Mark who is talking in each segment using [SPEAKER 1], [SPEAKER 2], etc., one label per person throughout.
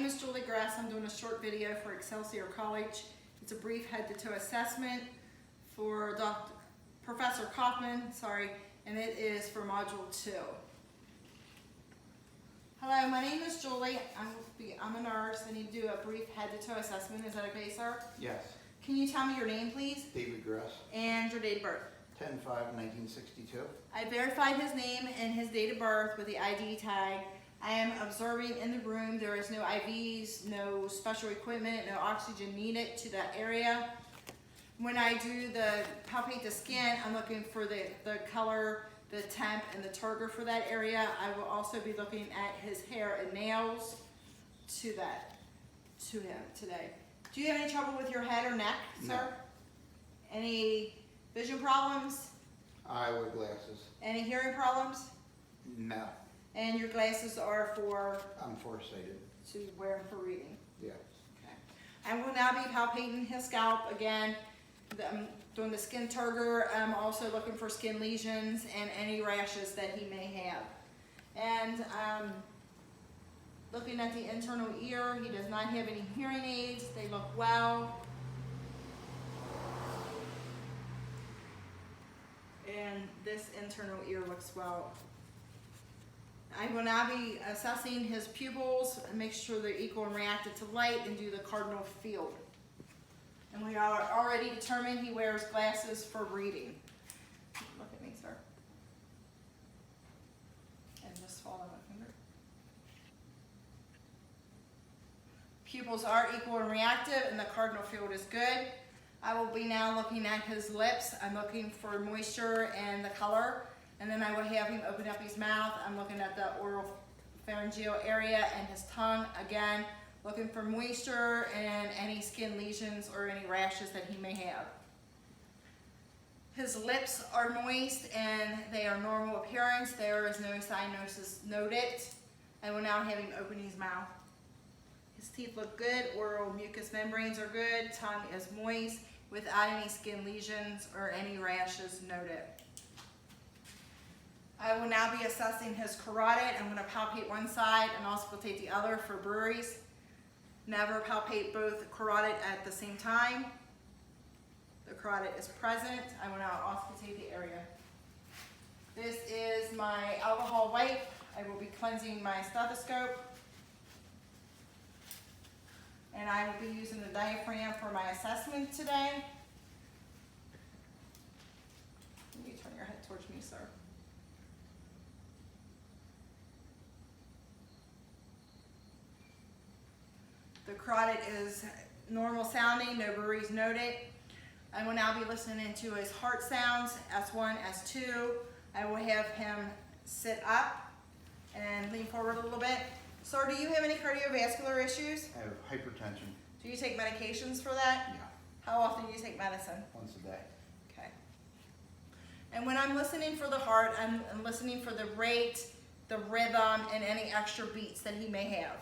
[SPEAKER 1] name is Julie Grass. I'm doing a short video for Excelsior College. It's a brief head-to-toe assessment for Professor Kaufman, and it is for Module 2. Hello, my name is Julie. I'm a nurse. I need to do a brief head-to-toe assessment. Is that okay, sir?
[SPEAKER 2] Yes.
[SPEAKER 1] Can you tell me your name, please?
[SPEAKER 2] David Grass.
[SPEAKER 1] And your date of birth?
[SPEAKER 2] 10/5/1962.
[SPEAKER 1] I verified his name and his date of birth with the ID tag. I am observing in the room. There is no IVs, no special equipment, no oxygen needed to that area. When I do palpate the skin, I'm looking for the color, the temp, and the turgor for that area. I will also be looking at his hair and nails to him today. Do you have any trouble with your head or neck, sir?
[SPEAKER 2] No.
[SPEAKER 1] Any vision problems?
[SPEAKER 2] I wear glasses.
[SPEAKER 1] Any hearing problems?
[SPEAKER 2] No.
[SPEAKER 1] And your glasses are for,
[SPEAKER 2] I'm farsighted.
[SPEAKER 1] to wear for reading.
[SPEAKER 2] Yeah.
[SPEAKER 1] Okay. I will now be palpating his scalp again. I'm doing the skin turgor. I'm also looking for skin lesions and any rashes that he may have. And looking at the internal ear, he does not have any hearing aids. They look well. And this internal ear looks well. I will now be assessing his pupils and make sure they're equal and reactive to light and do the cardinal field. And we are already determined he wears glasses for reading. Look at me, sir. And just follow my finger. Pupils are equal and reactive and the cardinal field is good. I will be now looking at his lips. I'm looking for moisture and the color. And then I will have him open up his mouth. I'm looking at the oral pharyngeal area and his tongue. Again, looking for moisture and any skin lesions or any rashes that he may have. His lips are moist and they are normal appearance. There is no cyanosis noted. I will now have him open his mouth. His teeth look good. Oral mucous membranes are good. Tongue is moist without any skin lesions or any rashes noted. I will now be assessing his carotid. I'm going to palpate one side and auscultate the other for breweries. Never palpate both carotid at the same time. The carotid is present. I will now auscultate the area. This is my alcohol wipe. I will be cleansing my stethoscope. And I will be using the diaphragm for my assessment today. Can you turn your head towards me, sir? The carotid is normal sounding, no breweries noted. I will now be listening to his heart sounds, S1, S2. I will have him sit up and lean forward a little bit. Sir, do you have any cardiovascular issues?
[SPEAKER 2] I have hypertension.
[SPEAKER 1] Do you take medications for that?
[SPEAKER 2] Yeah.
[SPEAKER 1] How often do you take medicine?
[SPEAKER 2] Once a day.
[SPEAKER 1] Okay. And when I'm listening for the heart, I'm listening for the rate, the rhythm, and any extra beats that he may have.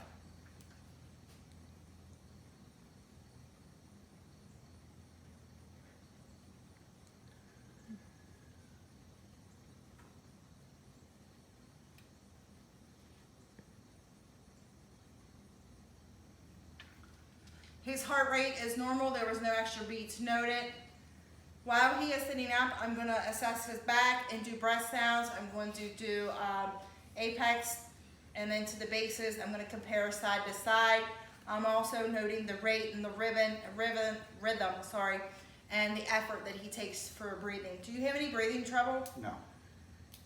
[SPEAKER 1] His heart rate is normal. There was no extra beats noted. While he is sitting up, I'm going to assess his back and do breath sounds. I'm going to do apex and then to the bases. I'm going to compare side to side. I'm also noting the rate and the rhythm, and the effort that he takes for breathing. Do you have any breathing trouble?
[SPEAKER 2] No.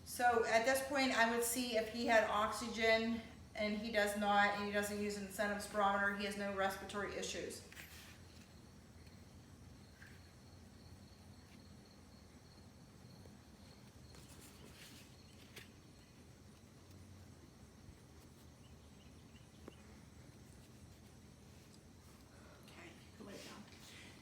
[SPEAKER 1] So at this point, I would see if he had oxygen, and he does not, and he doesn't use an incentive spirometer. He has no respiratory issues. Okay, lay down.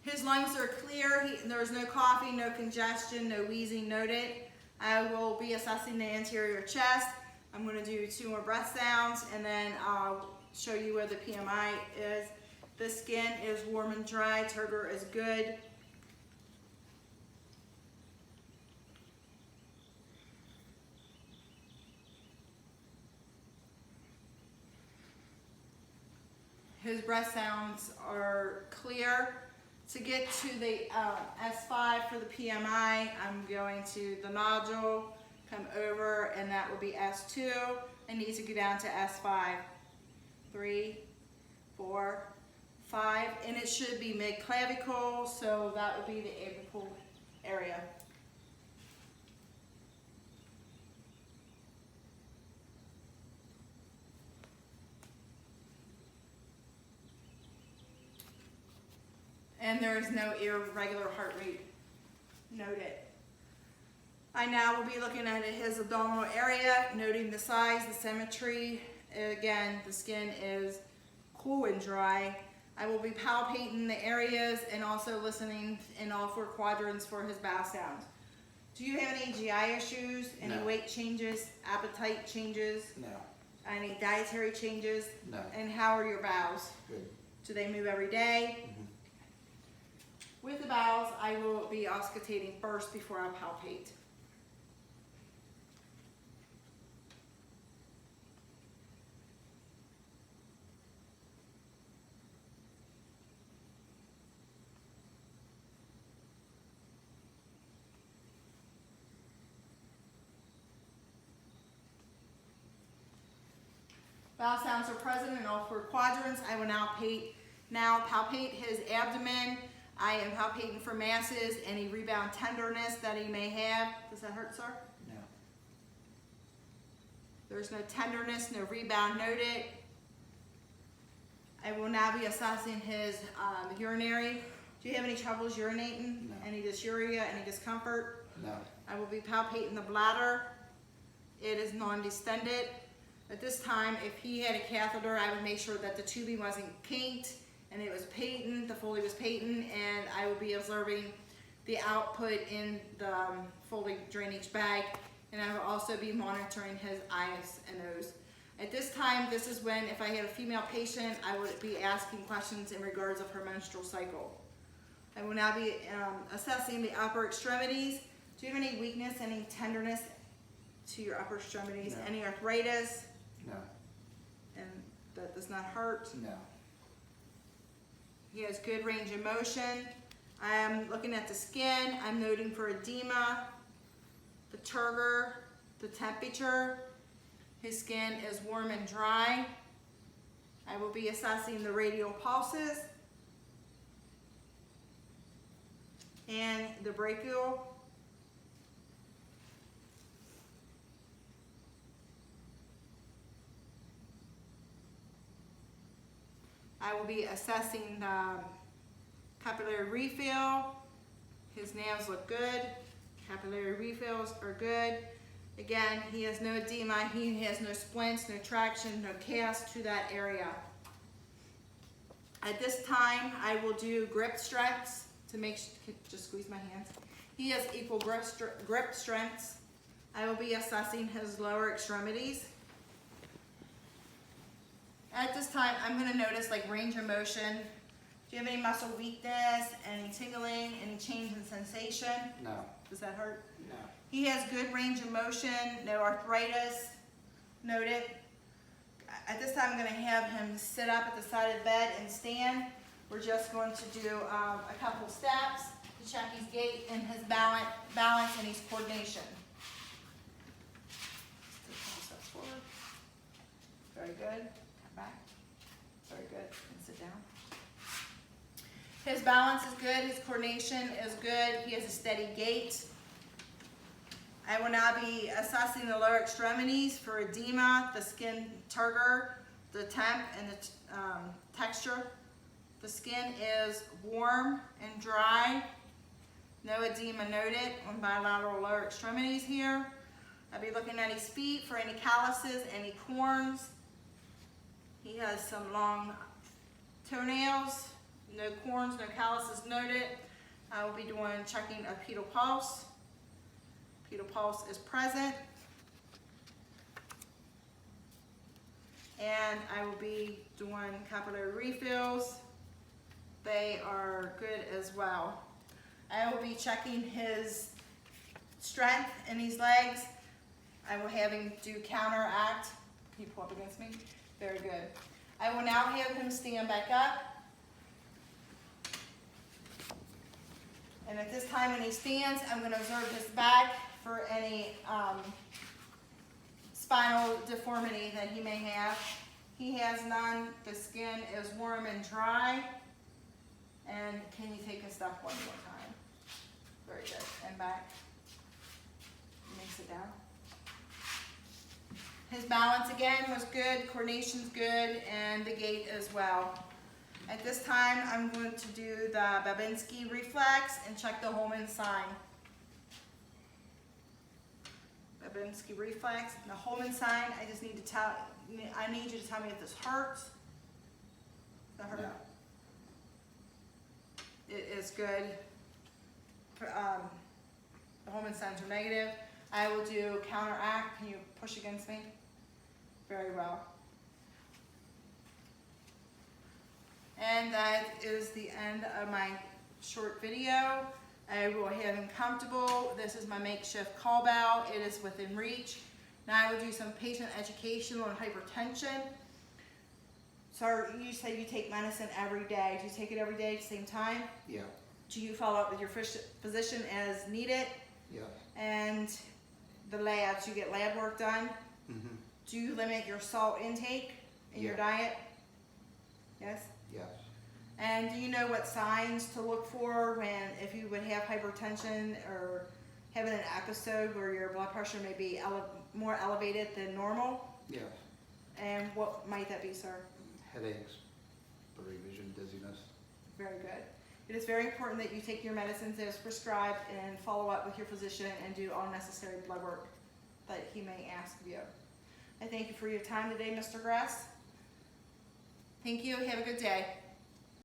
[SPEAKER 1] His lungs are clear. There's no coughing, no congestion, no wheezing noted. I will be assessing the anterior chest. I'm going to do 2 more breath sounds and then I'll show you where the PMI is. The skin is warm and dry. Turgor is good. His breath sounds are clear. To get to the S5 for the PMI, I'm going to the nodule, come over, and that will be S2. I need to go down to S5. 3, 4, 5, and it should be mid-clavicle, so that would be the apical area. And there is no irregular heart rate noted. I now will be looking at his abdominal area, noting the size, the symmetry. Again, the skin is cool and dry. I will be palpating the areas and also listening in all 4 quadrants for his bowel sounds. Do you have any GI issues? Any
[SPEAKER 2] No.
[SPEAKER 1] weight changes, appetite changes,
[SPEAKER 2] No,
[SPEAKER 1] any dietary changes?
[SPEAKER 2] no,
[SPEAKER 1] And how are your bowels?
[SPEAKER 2] good.
[SPEAKER 1] Do they move every day?
[SPEAKER 2] Mhm.
[SPEAKER 1] With the bowels, I will be auscultating first before I palpate. Bowel sounds are present in all 4 quadrants. I will now palpate his abdomen. I am palpating for masses, any rebound tenderness that he may have. Does that hurt, sir?
[SPEAKER 2] No,
[SPEAKER 1] There's no tenderness, no rebound noted. I will now be assessing his urinary. Do you have any troubles urinating?
[SPEAKER 2] No.
[SPEAKER 1] Any dysuria, any discomfort?
[SPEAKER 2] no,
[SPEAKER 1] I will be palpating the bladder. It is non-distended. At this time, if he had a catheter, I would make sure that the tubing wasn't kinked and it was patent, the Foley was patent, and I will be observing the output in the Foley drainage bag, and I will also be monitoring his eyes and nose. At this time, this is when, if I had a female patient, I would be asking questions in regards of her menstrual cycle. I will now be assessing the upper extremities. Do you have any weakness, any tenderness to your upper extremities?
[SPEAKER 2] No.
[SPEAKER 1] Any arthritis?
[SPEAKER 2] no,
[SPEAKER 1] And that does not hurt.
[SPEAKER 2] no,
[SPEAKER 1] He has good range of motion. I am looking at the skin. I'm noting for edema, the turgor, the temperature. His skin is warm and dry. I will be assessing the radial pulses and the brachial. I will be assessing the capillary refill. His nails look good. Capillary refills are good. Again, he has no edema. He has no splints, no traction, no cast to that area. At this time, I will do grip strengths to make, just squeeze my hands. He has equal grip strengths. I will be assessing his lower extremities. At this time, I'm going to notice like range of motion. Do you have any muscle weakness, any tingling, any change in sensation?
[SPEAKER 2] no,
[SPEAKER 1] Does that hurt?
[SPEAKER 2] no,
[SPEAKER 1] He has good range of motion, no arthritis noted. At this time, I'm going to have him sit up at the side of the bed and stand. We're just going to do a couple steps to check his gait and his balance and his coordination. Just take a couple steps forward. Very good. Come back. Very good. And sit down. His balance is good. His coordination is good. He has a steady gait. I will now be assessing the lower extremities for edema, the skin turgor, the temp, and the texture. The skin is warm and dry. No edema noted on bilateral lower extremities here. I'll be looking at his feet for any calluses, any corns. He has some long toenails. No corns, no calluses noted. I will be checking a pedal pulse. Pedal pulse is present. And I will be doing capillary refills. They are good as well. I will be checking his strength in his legs. I will have him do counteract. Can you pull up against me? Very good. I will now have him stand back up. And at this time when he stands, I'm going to observe his back for any spinal deformity that he may have. He has none. The skin is warm and dry. And can you take a step one more time? Very good. And back. Let me sit down. His balance again was good, coordination's good, and the gait as well. At this time, I'm going to do the Babinski reflex and check the Holman sign. Babinski reflex, and the Holman sign, I just need to I need you to tell me if this hurts. Does that hurt?
[SPEAKER 2] No.
[SPEAKER 1] It is good. The Holman signs are negative. I will do counteract. Can you push against me? Very well. And that is the end of my short video. I will have him comfortable. This is my makeshift call bell. It is within reach. Now I will do some patient education on hypertension. So you say you take medicine every day. Do you take it every day at the same time?
[SPEAKER 2] Yeah,
[SPEAKER 1] Do you follow up with your physician as needed?
[SPEAKER 2] yeah.
[SPEAKER 1] And the labs, you get lab work done?
[SPEAKER 2] Mm-hmm.
[SPEAKER 1] Do you limit your salt intake in your
[SPEAKER 2] Yeah.
[SPEAKER 1] diet? Yes?
[SPEAKER 2] Yes.
[SPEAKER 1] And do you know what signs to look for when, if you would have hypertension or having an episode where your blood pressure may be more elevated than normal?
[SPEAKER 2] Yes.
[SPEAKER 1] And what might that be, sir?
[SPEAKER 2] Headaches, blurry vision, dizziness.
[SPEAKER 1] Very good. It is very important that you take your medicines as prescribed and follow up with your physician and do all necessary blood work that he may ask of you. I thank you for your time today, Mr. Grass. Thank you. Have a good day.